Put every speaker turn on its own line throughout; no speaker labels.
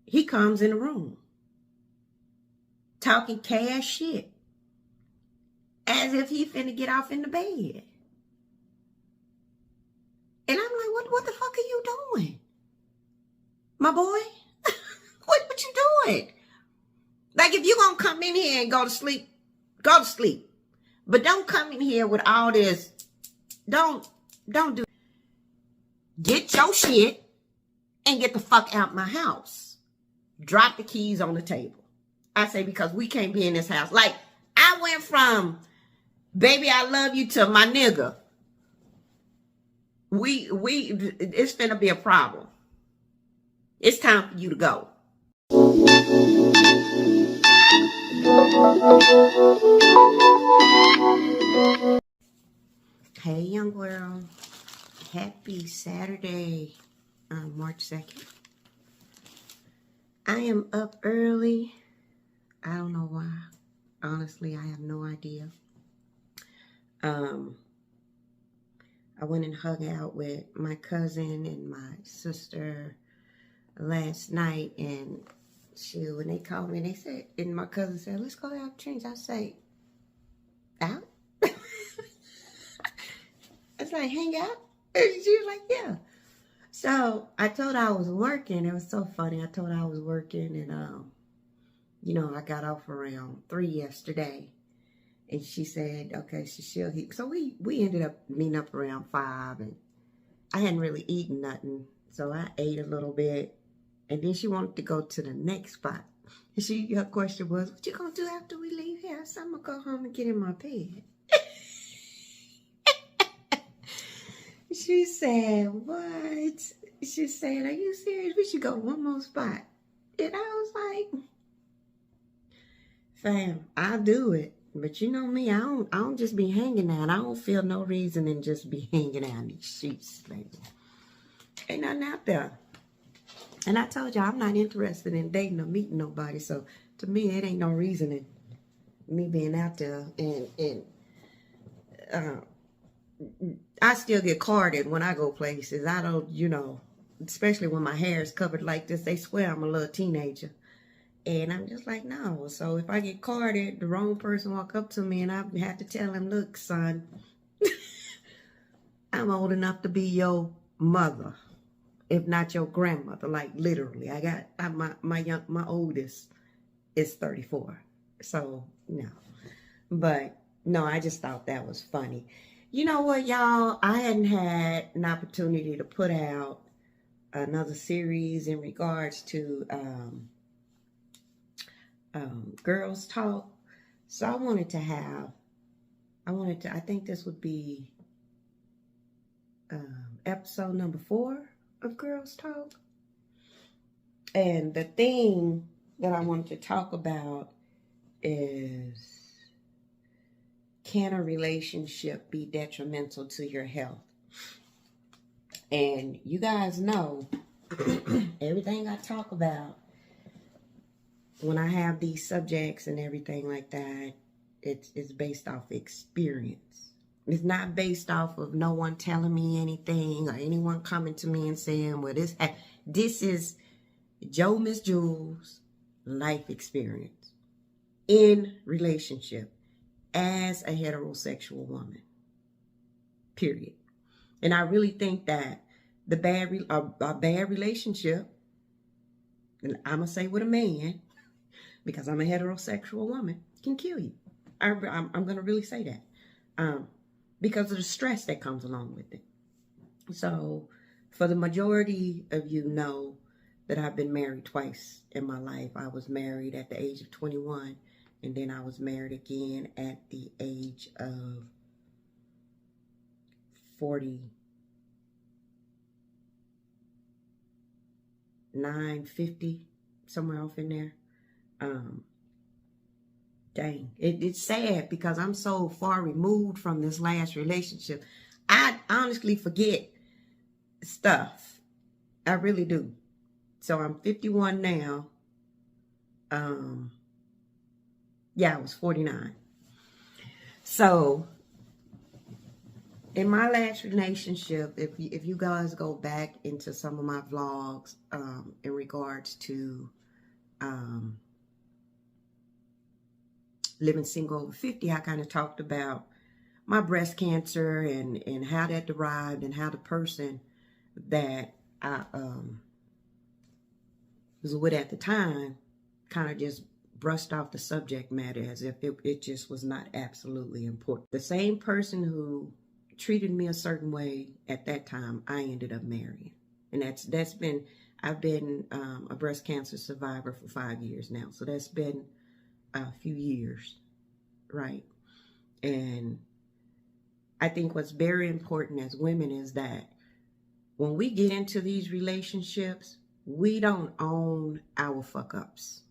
he comes in the room talking cash shit as if he finna get off in the bed. And I'm like, what the fuck are you doing? My boy? What you doing? Like, if you gonna come in here and go to sleep, go to sleep. But don't come in here with all this. Don't do. Get your shit and get the fuck out my house. Drop the keys on the table. I say, because we can't be in this house. Like, I went from, baby, I love you, to my nigga. It's finna be a problem. It's time for you to go. Hey, young world. Happy Saturday, March 2nd. I am up early. I don't know why. Honestly, I have no idea. I went and hung out with my cousin and my sister last night, and when they called me, they said, and my cousin said, let's go out drinks. I say, out? It's like, hang out? And she was like, yeah. So I told her I was working. It was so funny. I told her I was working, and I got off around 3 yesterday. And she said, okay, so we ended up meeting up around 5, and I hadn't really eaten nothing. So I ate a little bit, and then she wanted to go to the next spot. And her question was, what you gonna do after we leave here? I said, I'm gonna go home and get in my bed. She said, what? She said, are you serious? We should go one more spot. And I was like, fam, I'll do it. But you know me, I don't just be hanging out. I don't feel no reason in just be hanging out in these streets. Like, ain't nothing out there. And I told y'all, I'm not interested in dating or meeting nobody. So to me, it ain't no reason in me being out there. And I still get carded when I go places. I don't, especially when my hair is covered like this, they swear I'm a little teenager. And I'm just like, no. So if I get carded, the wrong person walk up to me and I have to tell him, look, son, I'm old enough to be your mother, if not your grandmother. Like, literally. My oldest is 34. So, no. But, no, I just thought that was funny. You know what, y'all? I hadn't had an opportunity to put out another series in regards to girls talk. So I think this would be episode number 4 of Girls Talk. And the thing that I wanted to talk about is, can a relationship be detrimental to your health? And you guys know, everything I talk about, when I have these subjects and everything like that, it's based off experience. It's not based off of no one telling me anything or anyone coming to me and saying, well, this is Joe Miss Jules' life experience in relationship as a heterosexual woman, period. And I really think that a bad relationship, and I'm going to say with a man, because I'm a heterosexual woman, can kill you. I'm going to really say that. Because of the stress that comes along with it. So, for the majority of you know that I've been married twice in my life. I was married at the age of 21, and then I was married again at the age of 49, 50, somewhere off in there. Dang, it's sad because I'm so far removed from this last relationship. I honestly forget stuff. I really do. So I'm 51 now. Yeah, I was 49. So in my last relationship, if you guys go back into some of my vlogs in regards to living single over 50, I kind of talked about my breast cancer and how that derived and how the person that I was with at the time kind of just brushed off the subject matter as if it just was not absolutely important. The same person who treated me a certain way at that time, I ended up marrying. And I've been a breast cancer survivor for 5 years now. So that's been a few years, right? And I think what's very important as women is that when we get into these relationships, we don't own our fuck ups.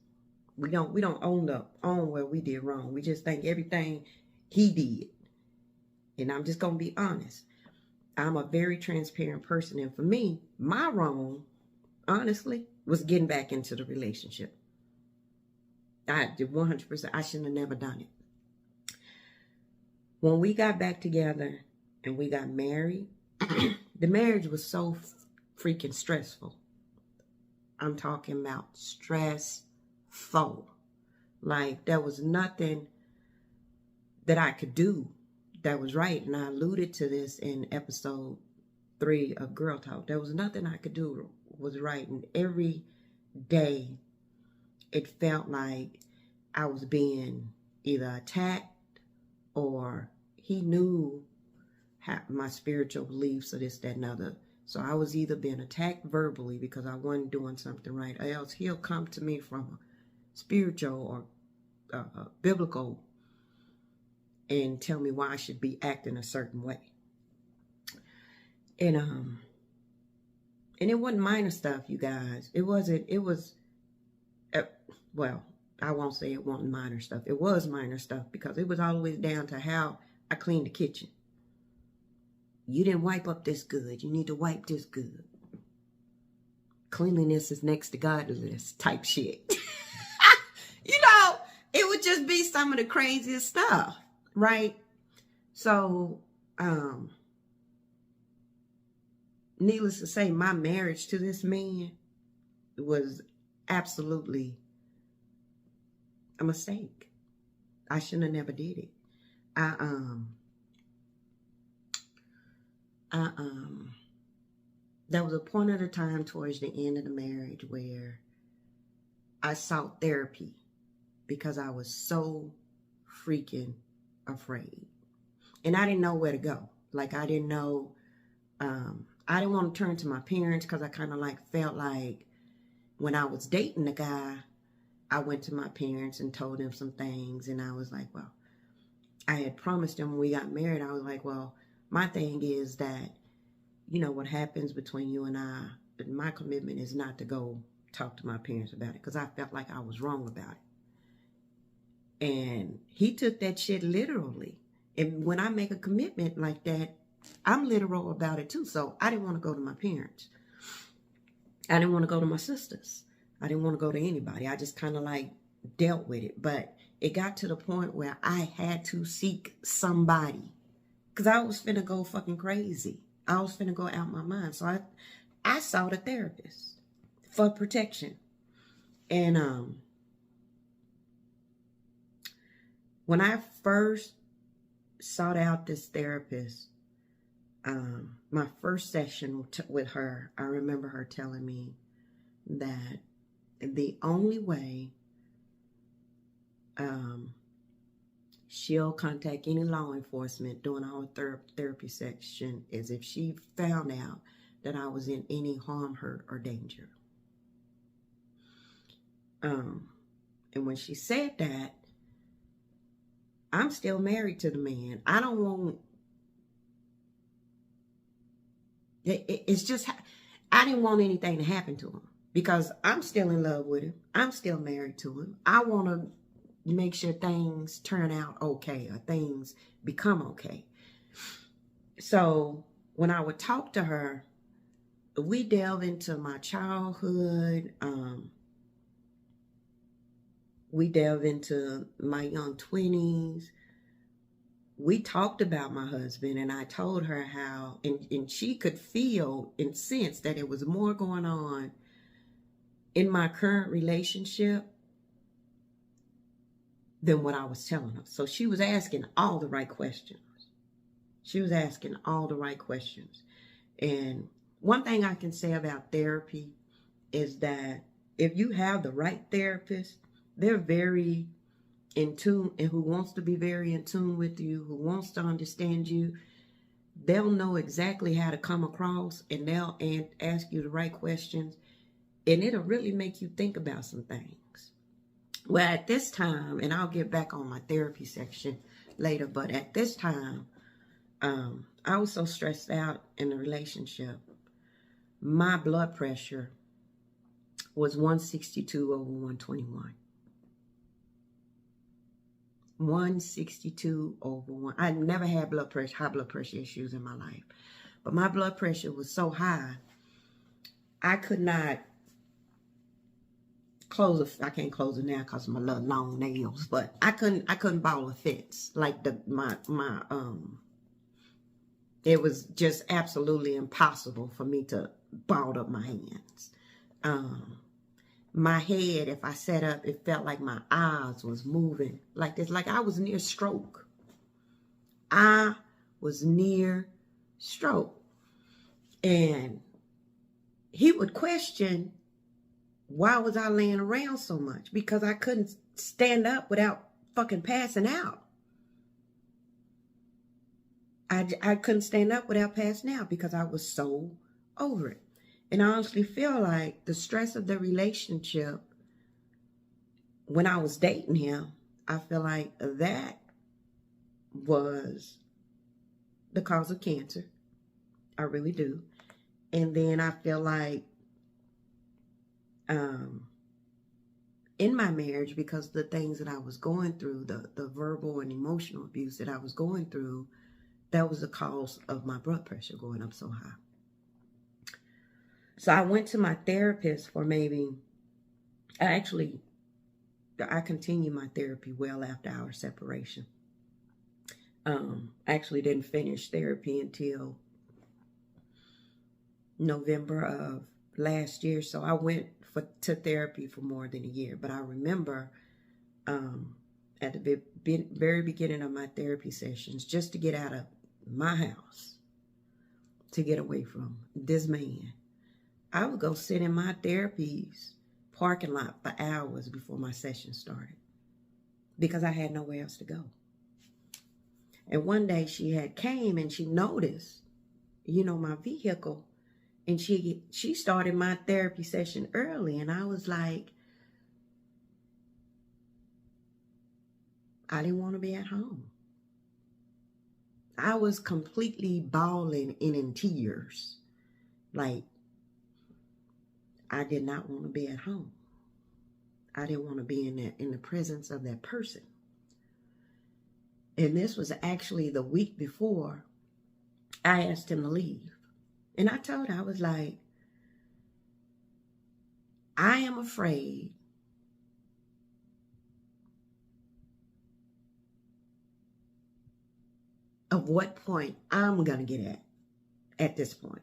We don't own where we did wrong. We just think everything he did. And I'm just gonna be honest. I'm a very transparent person, and for me, my wrong, honestly, was getting back into the relationship. I did 100%. I shouldn't have never done it. When we got back together and we got married, the marriage was so freaking stressful. I'm talking about stressful. Like, there was nothing that I could do that was right. And I alluded to this in episode 3 of Girl Talk. There was nothing I could do was right. And every day it felt like I was being either attacked or he knew my spiritual beliefs or this, that, and other. So I was either being attacked verbally because I wasn't doing something right, or else he'll come to me from a spiritual or biblical and tell me why I should be acting a certain way. And it wasn't minor stuff, you guys. It was, well, I won't say it wasn't minor stuff. It was minor stuff because it was always down to how I cleaned the kitchen. You didn't wipe up this good. You need to wipe this good. Cleanliness is next to godliness type shit. You know, it would just be some of the craziest stuff, right? So, needless to say, my marriage to this man was absolutely a mistake. I shouldn't have never did it. There was a point at a time towards the end of the marriage where I sought therapy because I was so freaking afraid. And I didn't know where to go. Like, I didn't know, I didn't want to turn to my parents because I kind of like felt like when I was dating the guy, I went to my parents and told them some things. And I was like, well, I had promised them when we got married, I was like, well, my thing is that, you know, what happens between you and I, my commitment is not to go talk to my parents about it because I felt like I was wrong about it. And he took that shit literally. And when I make a commitment like that, I'm literal about it too. So I didn't want to go to my parents. I didn't want to go to my sisters. I didn't want to go to anybody. I just kind of like dealt with it. But it got to the point where I had to seek somebody because I was finna go fucking crazy. I was finna go out my mind. So I sought a therapist for protection. And when I first sought out this therapist, my first session with her, I remember her telling me that the only way she'll contact any law enforcement during our therapy section is if she found out that I was in any harm, hurt, or danger. And when she said that, I'm still married to the man. I don't want... It's just... I didn't want anything to happen to him because I'm still in love with him. I'm still married to him. I want to make sure things turn out okay or things become okay. So when I would talk to her, we delve into my childhood. We delve into my young 20s. We talked about my husband, and I told her how, and she could feel and sense that it was more going on in my current relationship than what I was telling her. So she was asking all the right questions. She was asking all the right questions. And one thing I can say about therapy is that if you have the right therapist, they're very in tune, and who wants to be very in tune with you, who wants to understand you, they'll know exactly how to come across, and they'll ask you the right questions, and it'll really make you think about some things. Well, at this time, and I'll get back on my therapy section later, but at this time, I was so stressed out in the relationship. My blood pressure was 162 over 121. 162 over 1. I never had high blood pressure issues in my life. But my blood pressure was so high, I could not I can't close it now because of my little long nails, but I couldn't ball a fist. Like it was just absolutely impossible for me to ball up my hands. My head, if I sat up, it felt like my eyes was moving like this, like I was near stroke. I was near stroke. And he would question, why was I laying around so much? Because I couldn't stand up without fucking passing out. I couldn't stand up without passing out because I was so over it. And I honestly feel like the stress of the relationship, when I was dating him, I feel like that was the cause of cancer. I really do. And then I feel like in my marriage, because the things that I was going through, the verbal and emotional abuse that I was going through, that was the cause of my blood pressure going up so high. So I went to my therapist for I continued my therapy well after our separation. I actually didn't finish therapy until November of last year. So I went to therapy for more than a year. But I remember at the very beginning of my therapy sessions, just to get out of my house, to get away from this man, I would go sit in my therapy's parking lot for hours before my session started because I had nowhere else to go. And one day she had came and she noticed, my vehicle, and she started my therapy session early. And I was like, I didn't want to be at home. I was completely bawling and in tears. Like, I did not want to be at home. I didn't want to be in the presence of that person. And this was actually the week before I asked him to leave. And I told her, I was like, I am afraid of what point I'm going to get at this point.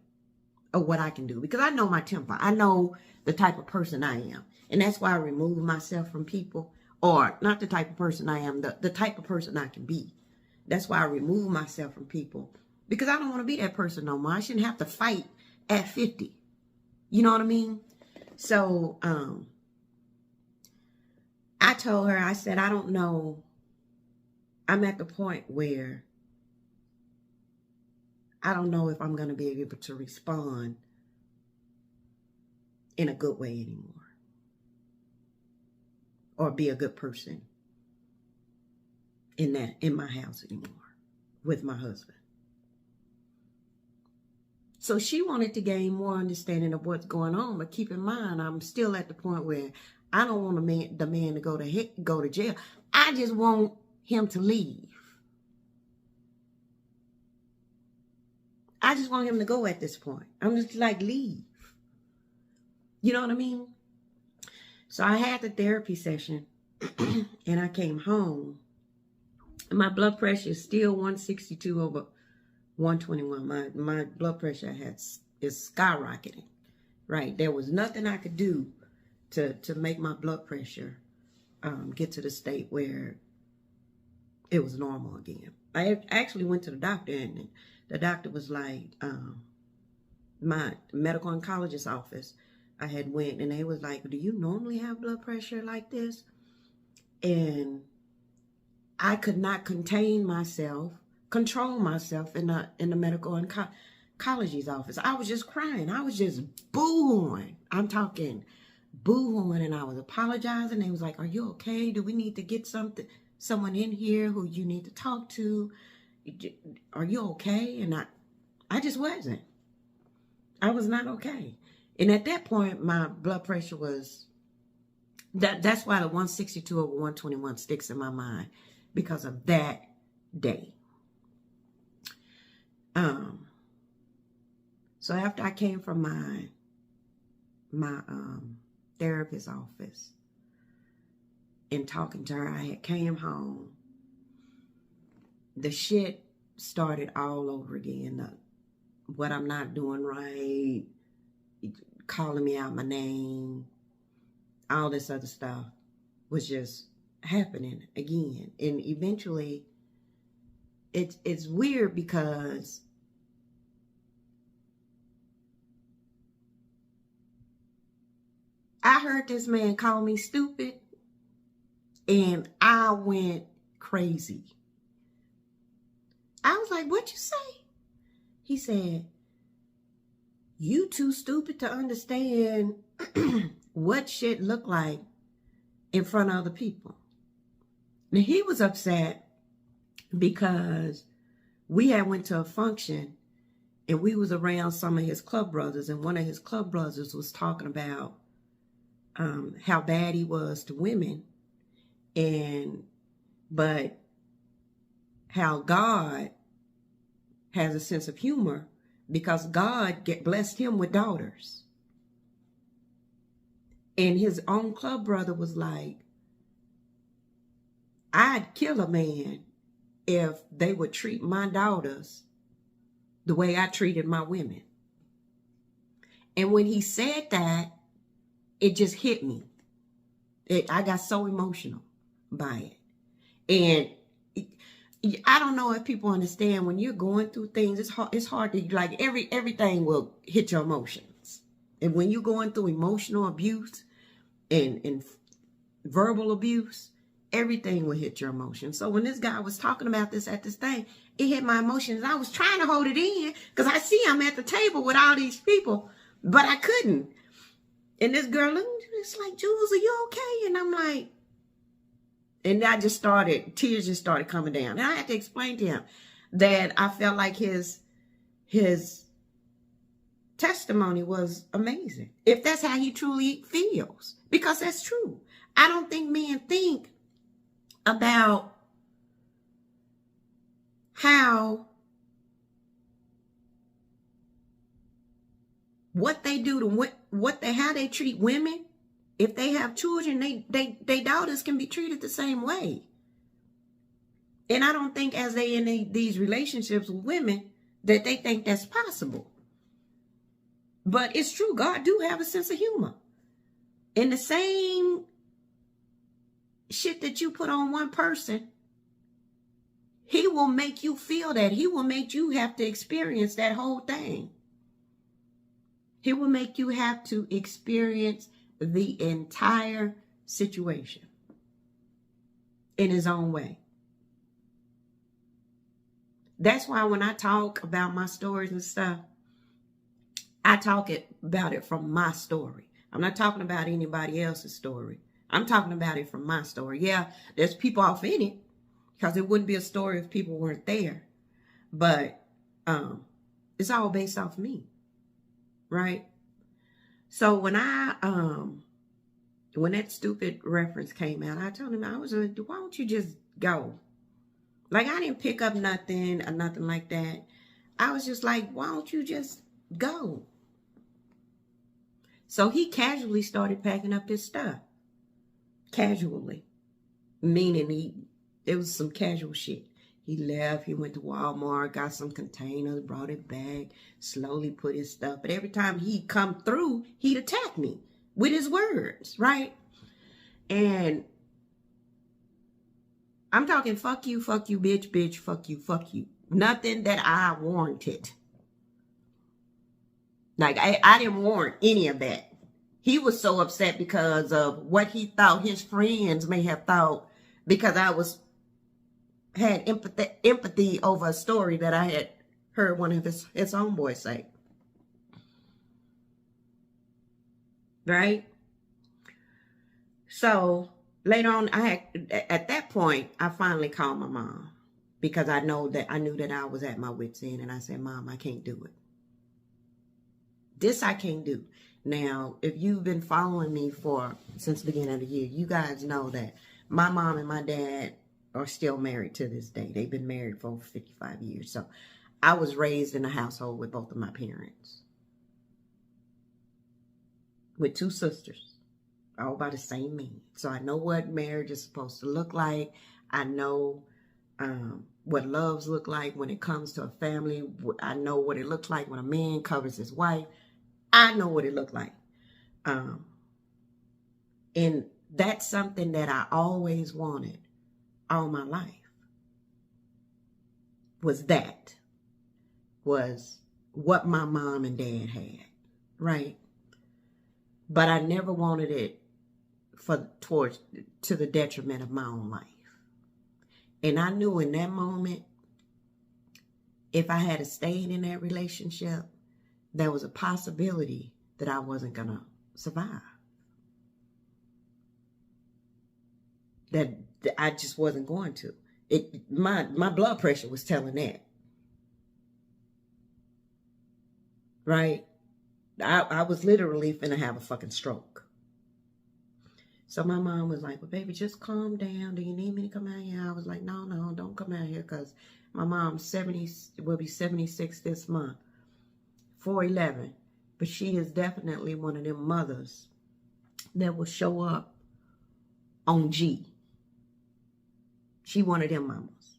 Of what I can do, because I know my temper. I know the type of person I am. And that's why I remove myself from people, or not the type of person I am, the type of person I can be. That's why I remove myself from people, because I don't want to be that person no more. I shouldn't have to fight at 50. You know what I mean? So I told her, I said, I don't know. I'm at the point where I don't know if I'm going to be able to respond in a good way anymore, or be a good person in my house anymore with my husband. So she wanted to gain more understanding of what's going on, but keep in mind, I'm still at the point where I don't want the man to go to jail. I just want him to leave. I just want him to go at this point. I'm just like, leave. You know what I mean? So I had the therapy session and I came home. And my blood pressure is still 162 over 121. My blood pressure is skyrocketing. Right? There was nothing I could do to make my blood pressure get to the state where it was normal again. I actually went to the doctor, and the doctor was like, my medical oncologist office, I had went, and they was like, do you normally have blood pressure like this? And I could not control myself in the medical oncologist office. I was just crying. I was just boo-hooing. I'm talking boo-hooing, and I was apologizing. They was like, are you okay? Do we need to get someone in here who you need to talk to? Are you okay? And I just wasn't. I was not okay. And at that point, my blood pressure was, that's why the 162 over 121 sticks in my mind, because of that day. So after I came from my therapist's office and talking to her, I had came home. The shit started all over again. What I'm not doing right, calling me out my name, all this other stuff was just happening again. And eventually, it's weird because I heard this man call me stupid, and I went crazy. I was like, what'd you say? He said, you too stupid to understand what shit look like in front of other people. Now, he was upset because we had went to a function and we was around some of his club brothers, and one of his club brothers was talking about how bad he was to women, but how God has a sense of humor because God blessed him with daughters. And his own club brother was like, I'd kill a man if they would treat my daughters the way I treated my women. And when he said that, it just hit me. I got so emotional by it. And I don't know if people understand, when you're going through things, it's hard to, like, everything will hit your emotions. And when you're going through emotional abuse and verbal abuse, everything will hit your emotions. So when this guy was talking about this at this thing, it hit my emotions. I was trying to hold it in because I see I'm at the table with all these people, but I couldn't. And this girl looked, it's like, Jules, are you okay? And I'm like, and tears just started coming down. And I had to explain to him that I felt like his testimony was amazing. If that's how he truly feels, because that's true. I don't think men think about how what they do to how they treat women. If they have children, they daughters can be treated the same way. And I don't think as they in these relationships with women that they think that's possible. But it's true. God do have a sense of humor. And the same shit that you put on one person, he will make you feel that. He will make you have to experience that whole thing. He will make you have to experience the entire situation in his own way. That's why when I talk about my stories and stuff, I talk about it from my story. I'm not talking about anybody else's story. I'm talking about it from my story. Yeah, there's people off in it, because it wouldn't be a story if people weren't there. But it's all based off me, right? So when when that stupid reference came out, I told him, I was like, why don't you just go? Like, I didn't pick up nothing or nothing like that. I was just like, why don't you just go? So he casually started packing up his stuff. Casually. Meaning it was some casual shit. He left, he went to Walmart, got some containers, brought it back, slowly put his stuff. But every time he'd come through, he'd attack me. with his words, right? And I'm talking fuck you, bitch, bitch, fuck you, fuck you. Nothing that I warranted. Like, I didn't warrant any of that. He was so upset because of what he thought his friends may have thought, because I had empathy over a story that I had heard one of his homeboys say. Right? So later on, at that point, I finally called my mom, because I knew that I was at my wit's end, and I said, Mom, I can't do it. This I can't do. Now, if you've been following me since the beginning of the year, you guys know that my mom and my dad are still married to this day. They've been married for over 55 years. So I was raised in a household with both of my parents, with 2 sisters, all by the same man. So I know what marriage is supposed to look like. I know what loves look like when it comes to a family. I know what it looks like when a man covers his wife. I know what it looked like. And that's something that I always wanted all my life. Was what my mom and dad had, right? But I never wanted it to the detriment of my own life. And I knew in that moment, if I had stayed in that relationship, there was a possibility that I wasn't going to survive. That I just wasn't going to. My blood pressure was telling that. Right? I was literally finna have a fucking stroke. So my mom was like, well, baby, just calm down. Do you need me to come out here? I was like, no, don't come out here, because my mom's will be 76 this month. 4'11", but she is definitely one of them mothers that will show up on G. She one of them mamas.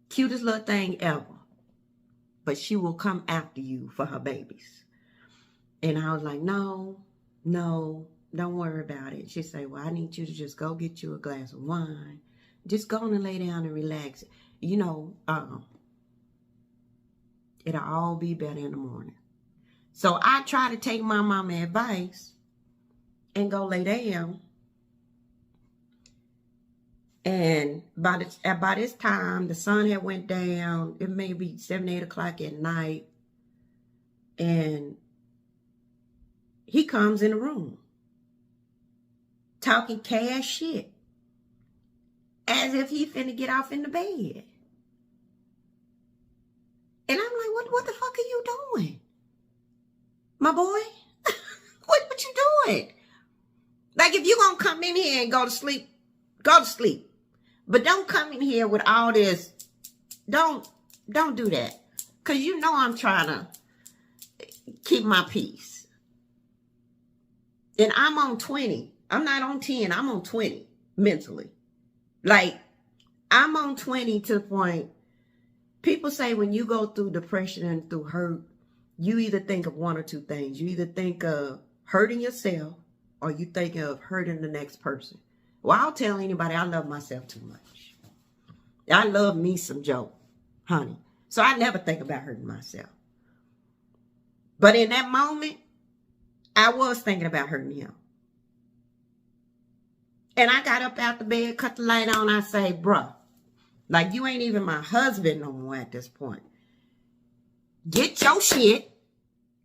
Cutest little thing ever. But she will come after you for her babies. And I was like, no, don't worry about it. She said, well, I need you to just go get you a glass of wine. Just go on and lay down and relax. You know, it'll all be better in the morning. So I try to take my mama advice and go lay down. And by this time, the sun had went down. It may be 7, 8 o'clock at night. And he comes in the room talking cash shit, as if he finna get off in the bed. And I'm like, what the fuck are you doing? My boy? What you doing? Like, if you gonna come in here and go to sleep, go to sleep. But don't come in here with all this. Don't do that. Because you know I'm trying to keep my peace. And I'm on 20. I'm not on 10. I'm on 20 mentally. Like, I'm on 20 to the point. People say when you go through depression and through hurt, you either think of one or two things. You either think of hurting yourself, or you think of hurting the next person. Well, I'll tell anybody I love myself too much. I love me some Joe, honey. So I never think about hurting myself. But in that moment, I was thinking about hurting him. And I got up out the bed, cut the light on. I say, bruh, like, you ain't even my husband no more at this point. Get your shit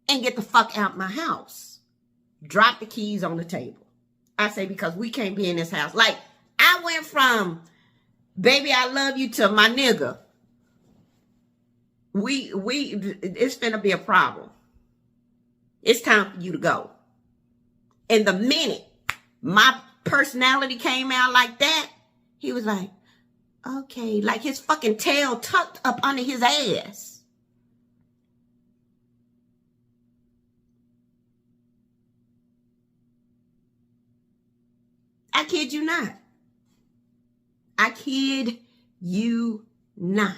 and get the fuck out my house. Drop the keys on the table. I say, because we can't be in this house. Like, I went from, baby, I love you, to my nigga. It's finna be a problem. It's time for you to go. And the minute my personality came out like that, he was like, okay, like his fucking tail tucked up under his ass. I kid you not. I kid you not.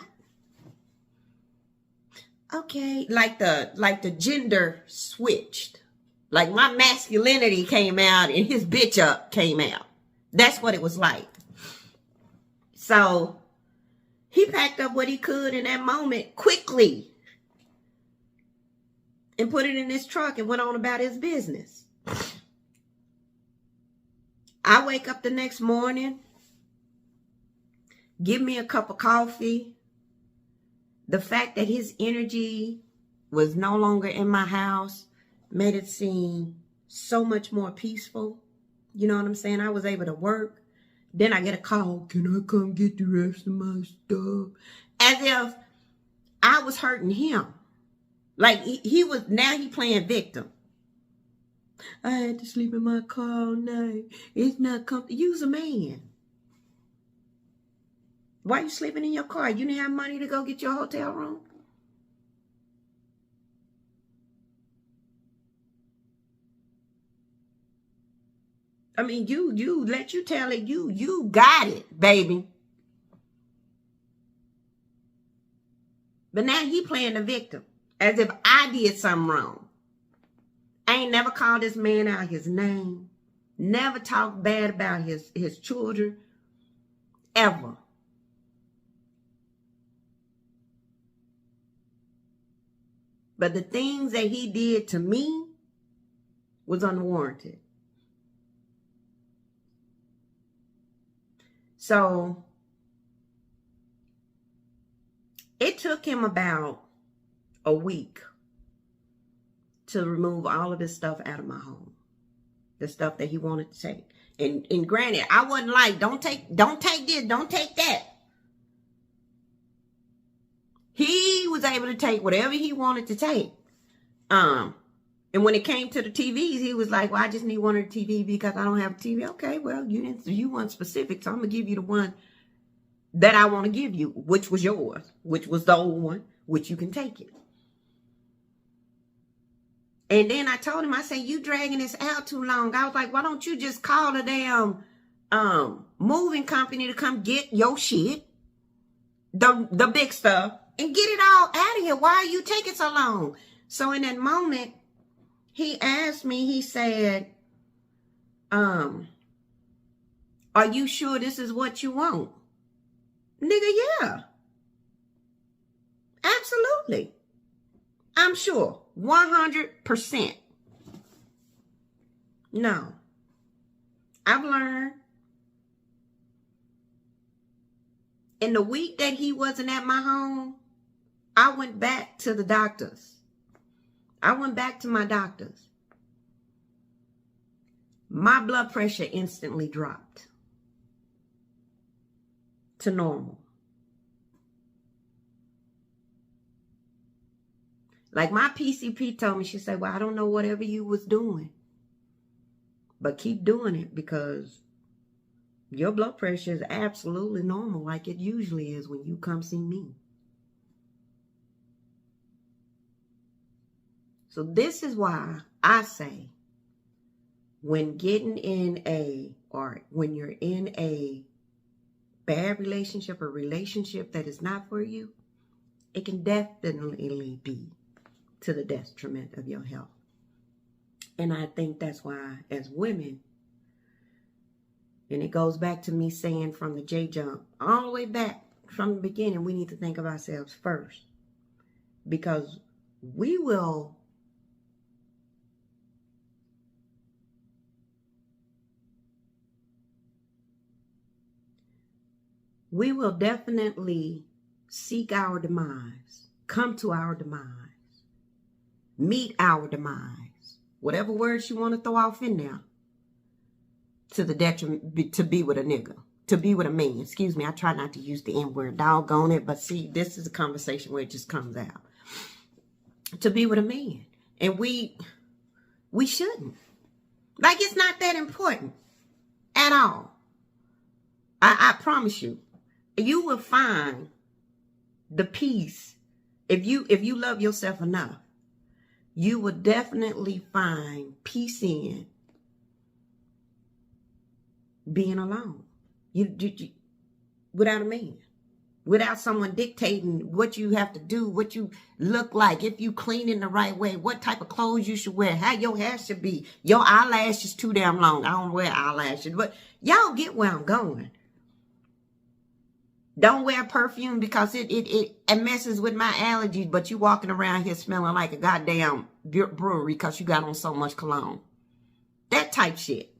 Okay, like the gender switched. Like my masculinity came out and his bitch up came out. That's what it was like. So he packed up what he could in that moment quickly and put it in his truck and went on about his business. I wake up the next morning, give me a cup of coffee. The fact that his energy was no longer in my house made it seem so much more peaceful. You know what I'm saying? I was able to work. Then I get a call, can I come get the rest of my stuff? As if I was hurting him. Like he was, now he playing victim. I had to sleep in my car all night. It's not comfortable. You's a man. Why you sleeping in your car? You didn't have money to go get your hotel room? I mean, you let you tell it, you got it, baby. But now he playing the victim as if I did something wrong. I ain't never called this man out his name. Never talked bad about his children. Ever. But the things that he did to me was unwarranted. So it took him about a week to remove all of this stuff out of my home. The stuff that he wanted to take. And granted, I wasn't like, don't take this, don't take that. He was able to take whatever he wanted to take. And when it came to the TVs, he was like, well, I just need one of the TV because I don't have a TV. Okay, well, you weren't specific, so I'm going to give you the one that I want to give you, which was yours, which was the old one, which you can take it. And then I told him, I said, you dragging this out too long. I was like, why don't you just call the damn moving company to come get your shit, the big stuff, and get it all out of here. Why are you taking so long? So in that moment, he asked me, he said, are you sure this is what you want? Nigga, yeah. Absolutely. I'm sure. 100%. No. I've learned. In the week that he wasn't at my home, I went back to the doctors. I went back to my doctors. My blood pressure instantly dropped to normal. Like my PCP told me, she said, well, I don't know whatever you was doing, but keep doing it because your blood pressure is absolutely normal like it usually is when you come see me. So this is why I say when getting in when you're in a bad relationship or relationship that is not for you, it can definitely be to the detriment of your health. And I think that's why as women, and it goes back to me saying from the J-Jump, all the way back from the beginning, we need to think of ourselves first. Because we will definitely seek our demise, come to our demise, meet our demise, whatever words you want to throw off in there, to the detriment, to be with a nigga, to be with a man. Excuse me, I try not to use the N-word, doggone it, but see, this is a conversation where it just comes out. To be with a man. And we shouldn't. Like, it's not that important at all. I promise you. You will find the peace. If you love yourself enough, you will definitely find peace in being alone. You without a man. without someone dictating what you have to do, what you look like, if you clean in the right way, what type of clothes you should wear, how your hair should be. Your eyelashes too damn long. I don't wear eyelashes, but y'all get where I'm going. Don't wear perfume because it messes with my allergies, but you walking around here smelling like a goddamn brewery because you got on so much cologne. That type shit.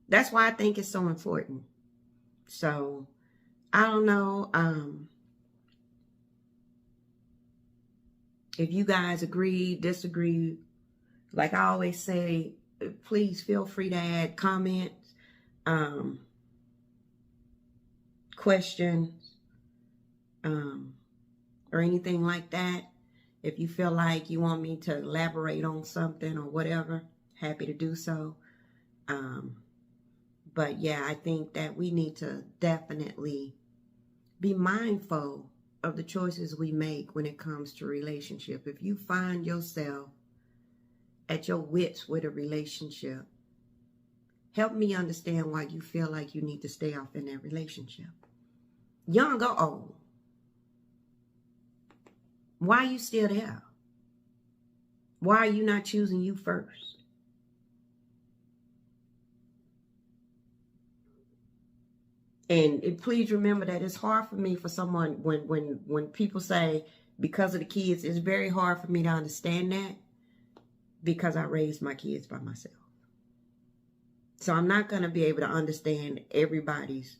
That's why I think it's so important. So, I don't know if you guys agree, disagree. Like I always say, please feel free to add comments, questions, or anything like that. If you feel like you want me to elaborate on something or whatever, happy to do so. But yeah, I think that we need to definitely be mindful of the choices we make when it comes to relationship. If you find yourself at your wits with a relationship, help me understand why you feel like you need to stay off in that relationship. Young or old. Why are you still there? Why are you not choosing you first? And please remember that it's hard for me for someone when people say because of the kids, it's very hard for me to understand that because I raised my kids by myself. So I'm not going to be able to understand everybody's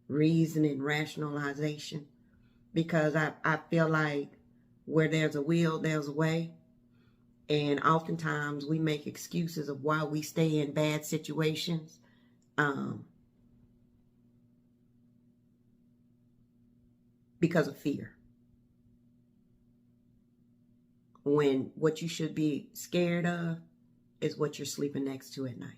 reason and rationalization because I feel like where there's a will, there's a way. And oftentimes we make excuses of why we stay in bad situations. Because of fear. When what you should be scared of is what you're sleeping next to at night.